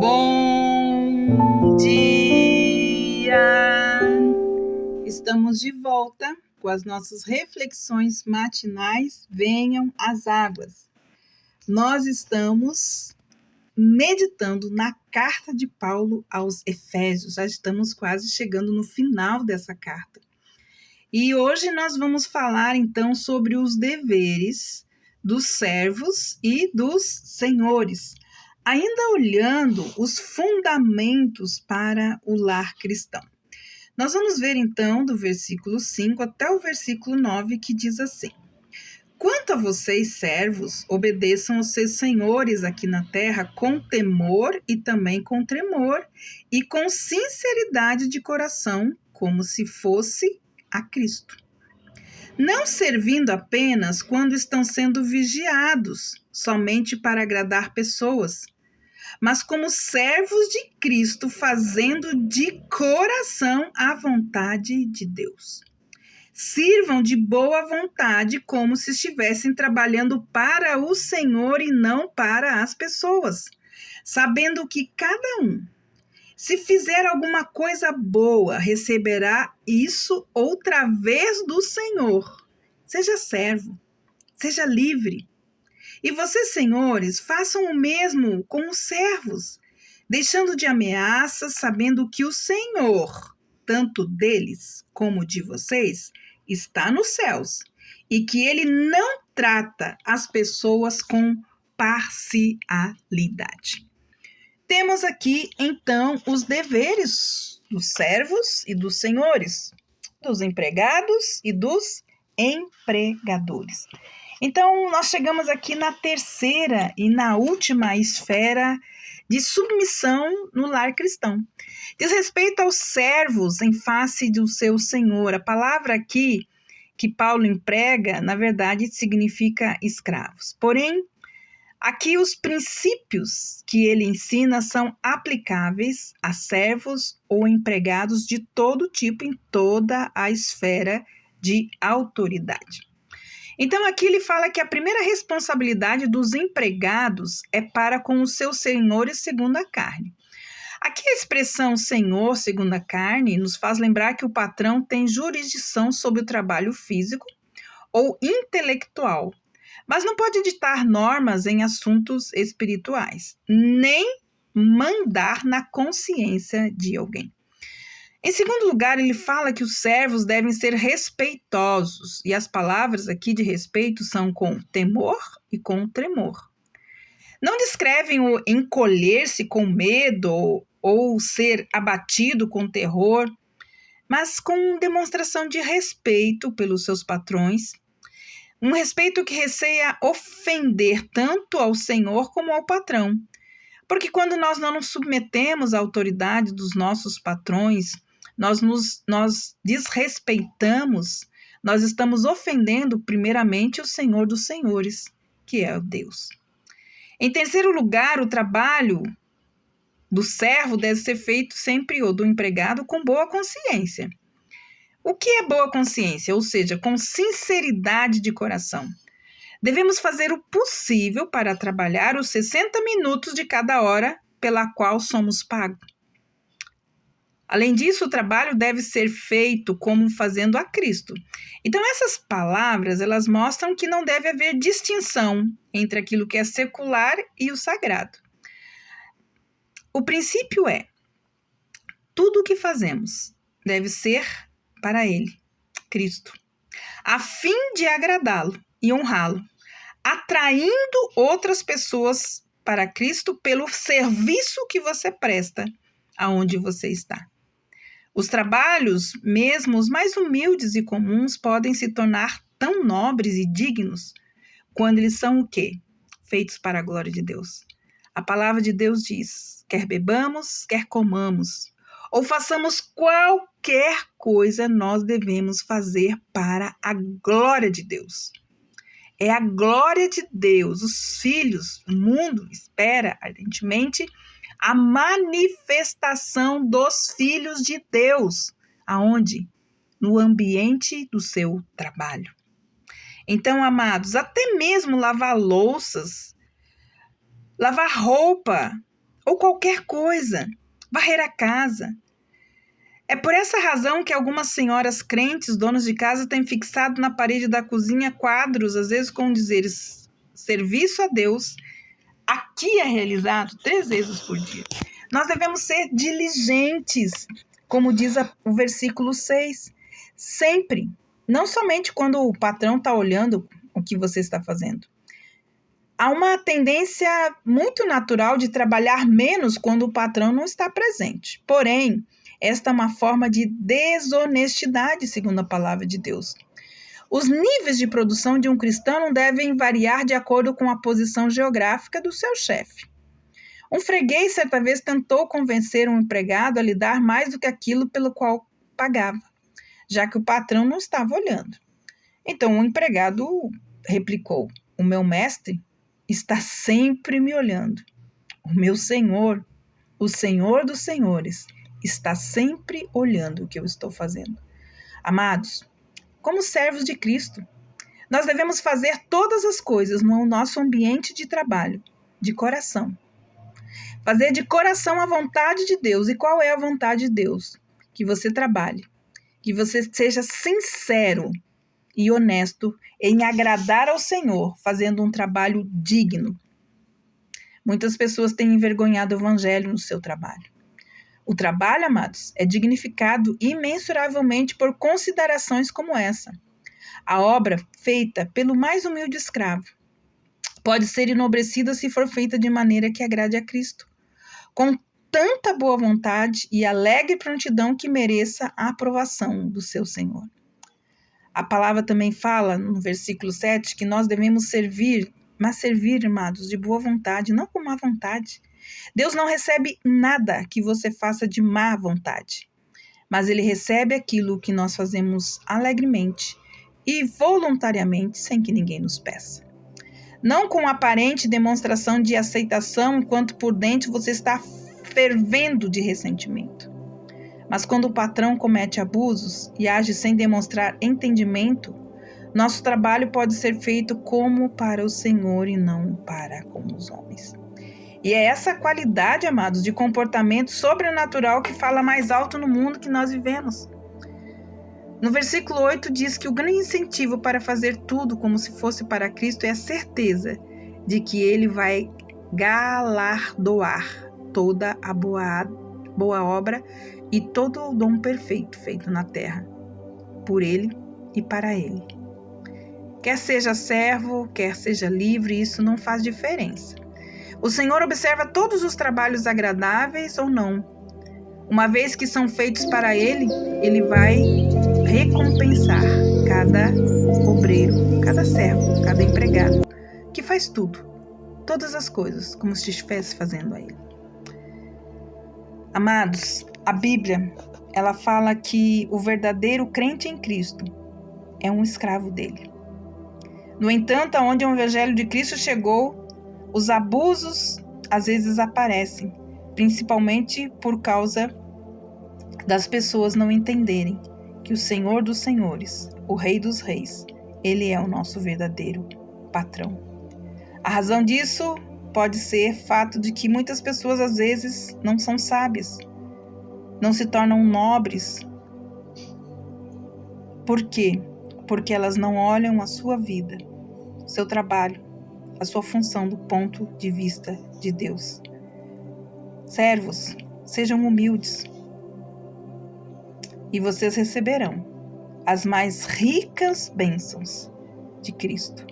Bom dia! Estamos de volta com as nossas reflexões matinais. Venham as águas. Nós estamos meditando na carta de Paulo aos Efésios. Já estamos quase chegando no final dessa carta. E hoje nós vamos falar então sobre os deveres dos servos e dos senhores, ainda olhando os fundamentos para o lar cristão. Nós vamos ver então do versículo 5 até o versículo 9, que diz assim: Quanto a vocês, servos, obedeçam aos seus senhores aqui na terra com temor e também com tremor e com sinceridade de coração, como se fosse a Cristo. Não servindo apenas quando estão sendo vigiados, somente para agradar pessoas, mas como servos de Cristo, fazendo de coração a vontade de Deus. Sirvam de boa vontade, como se estivessem trabalhando para o Senhor e não para as pessoas, sabendo que cada um, se fizer alguma coisa boa, receberá isso outra vez do Senhor. Seja servo, seja livre. E vocês, senhores, façam o mesmo com os servos, deixando de ameaças, sabendo que o Senhor, tanto deles como de vocês, está nos céus, e que ele não trata as pessoas com parcialidade. Temos aqui, então, os deveres dos servos e dos senhores, dos empregados e dos empregadores. Então, nós chegamos aqui na terceira e na última esfera de submissão no lar cristão. Diz respeito aos servos em face do seu senhor. A palavra aqui que Paulo emprega, na verdade, significa escravos. Porém, aqui os princípios que ele ensina são aplicáveis a servos ou empregados de todo tipo em toda a esfera de autoridade. Então, aqui ele fala que a primeira responsabilidade dos empregados é para com os seus senhores segundo a carne. Aqui a expressão senhor segundo a carne nos faz lembrar que o patrão tem jurisdição sobre o trabalho físico ou intelectual, mas não pode ditar normas em assuntos espirituais, nem mandar na consciência de alguém. Em segundo lugar, ele fala que os servos devem ser respeitosos, e as palavras aqui de respeito são com temor e com tremor. Não descrevem o encolher-se com medo ou ser abatido com terror, mas com demonstração de respeito pelos seus patrões, um respeito que receia ofender tanto ao senhor como ao patrão. Porque quando nós não nos submetemos à autoridade dos nossos patrões, nós desrespeitamos, nós estamos ofendendo primeiramente o Senhor dos Senhores, que é o Deus. Em terceiro lugar, o trabalho do servo deve ser feito sempre, ou do empregado, com boa consciência. O que é boa consciência? Ou seja, com sinceridade de coração. Devemos fazer o possível para trabalhar os 60 minutos de cada hora pela qual somos pagos. Além disso, o trabalho deve ser feito como fazendo a Cristo. Então, essas palavras, elas mostram que não deve haver distinção entre aquilo que é secular e o sagrado. O princípio é: tudo o que fazemos deve ser para Ele, Cristo, a fim de agradá-lo e honrá-lo, atraindo outras pessoas para Cristo pelo serviço que você presta aonde você está. Os trabalhos, mesmo os mais humildes e comuns, podem se tornar tão nobres e dignos quando eles são o quê? Feitos para a glória de Deus. A palavra de Deus diz: quer bebamos, quer comamos, ou façamos qualquer coisa, nós devemos fazer para a glória de Deus. É a glória de Deus. Os filhos, o mundo espera ardentemente a manifestação dos filhos de Deus. Aonde? No ambiente do seu trabalho. Então, amados, até mesmo lavar louças, lavar roupa ou qualquer coisa, varrer a casa. É por essa razão que algumas senhoras crentes, donas de casa, têm fixado na parede da cozinha quadros, às vezes com dizeres serviço a Deus, aqui é realizado 3 vezes por dia. Nós devemos ser diligentes, como diz o versículo 6, sempre, não somente quando o patrão está olhando o que você está fazendo. Há uma tendência muito natural de trabalhar menos quando o patrão não está presente. Porém, esta é uma forma de desonestidade, segundo a palavra de Deus. Os níveis de produção de um cristão não devem variar de acordo com a posição geográfica do seu chefe. Um freguês, certa vez, tentou convencer um empregado a lhe dar mais do que aquilo pelo qual pagava, já que o patrão não estava olhando. Então, o empregado replicou: "O meu mestre está sempre me olhando. O meu Senhor, o Senhor dos Senhores, está sempre olhando o que eu estou fazendo." Amados, como servos de Cristo, nós devemos fazer todas as coisas no nosso ambiente de trabalho, de coração. Fazer de coração a vontade de Deus. E qual é a vontade de Deus? Que você trabalhe, que você seja sincero e honesto em agradar ao Senhor, fazendo um trabalho digno. Muitas pessoas têm envergonhado o evangelho no seu trabalho. O trabalho, amados, é dignificado imensuravelmente por considerações como essa. A obra feita pelo mais humilde escravo pode ser enobrecida se for feita de maneira que agrade a Cristo, com tanta boa vontade e alegre prontidão que mereça a aprovação do seu Senhor. A palavra também fala, no versículo 7, que nós devemos servir, mas servir, amados, de boa vontade, não com má vontade. Deus não recebe nada que você faça de má vontade, mas Ele recebe aquilo que nós fazemos alegremente e voluntariamente, sem que ninguém nos peça. Não com aparente demonstração de aceitação, enquanto por dentro você está fervendo de ressentimento. Mas quando o patrão comete abusos e age sem demonstrar entendimento, nosso trabalho pode ser feito como para o Senhor e não para com os homens. E é essa qualidade, amados, de comportamento sobrenatural que fala mais alto no mundo que nós vivemos. No versículo 8 diz que o grande incentivo para fazer tudo como se fosse para Cristo é a certeza de que Ele vai galardoar toda a boa obra e todo o dom perfeito feito na terra, por Ele e para Ele. Quer seja servo, quer seja livre, isso não faz diferença. O Senhor observa todos os trabalhos agradáveis ou não. Uma vez que são feitos para Ele, Ele vai recompensar cada obreiro, cada servo, cada empregado, que faz tudo, todas as coisas, como se estivesse fazendo a Ele. Amados, a Bíblia, ela fala que o verdadeiro crente em Cristo é um escravo dele. No entanto, aonde o Evangelho de Cristo chegou, os abusos às vezes aparecem, principalmente por causa das pessoas não entenderem que o Senhor dos Senhores, o Rei dos Reis, Ele é o nosso verdadeiro patrão. A razão disso pode ser fato de que muitas pessoas às vezes não são sábias, não se tornam nobres. Por quê? Porque elas não olham a sua vida, seu trabalho, a sua função do ponto de vista de Deus. Servos, sejam humildes e vocês receberão as mais ricas bênçãos de Cristo.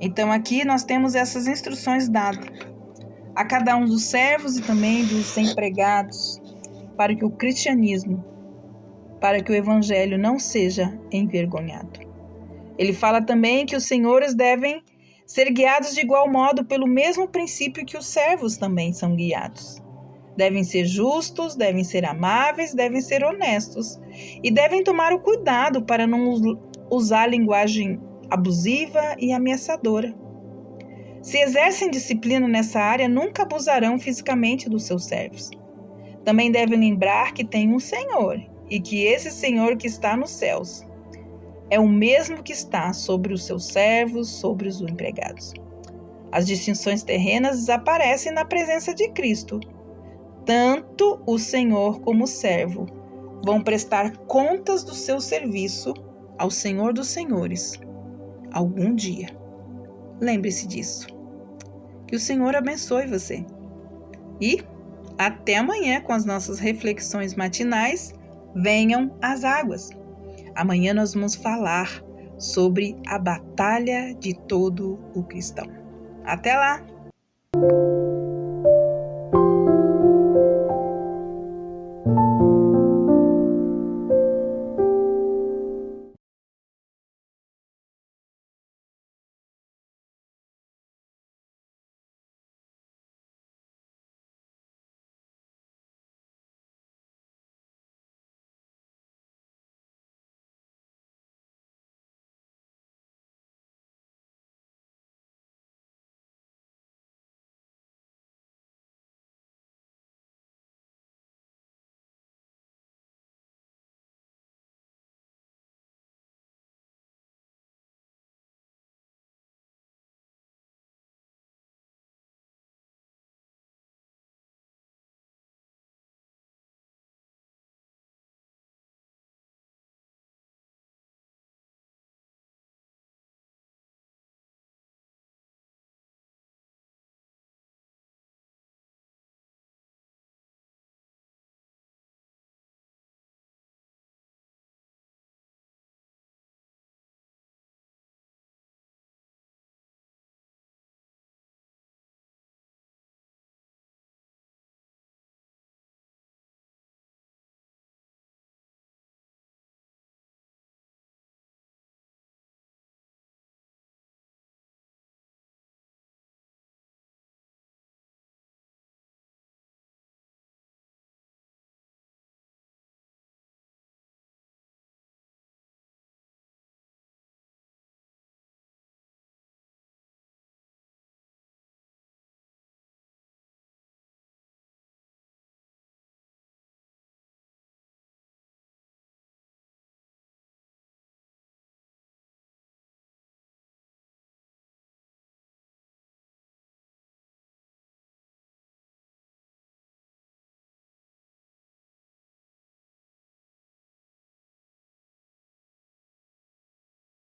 Então aqui nós temos essas instruções dadas a cada um dos servos e também dos empregados para que o cristianismo, para que o evangelho não seja envergonhado. Ele fala também que os senhores devem ser guiados de igual modo pelo mesmo princípio que os servos também são guiados. Devem ser justos, devem ser amáveis, devem ser honestos e devem tomar o cuidado para não usar linguagem abusiva e ameaçadora. Se exercem disciplina nessa área, nunca abusarão fisicamente dos seus servos. Também devem lembrar que tem um Senhor e que esse Senhor que está nos céus é o mesmo que está sobre os seus servos, sobre os empregados. As distinções terrenas desaparecem na presença de Cristo. Tanto o Senhor como o servo vão prestar contas do seu serviço ao Senhor dos Senhores algum dia. Lembre-se disso. Que o Senhor abençoe você. E até amanhã com as nossas reflexões matinais. Venham as águas. Amanhã nós vamos falar sobre a batalha de todo o cristão. Até lá!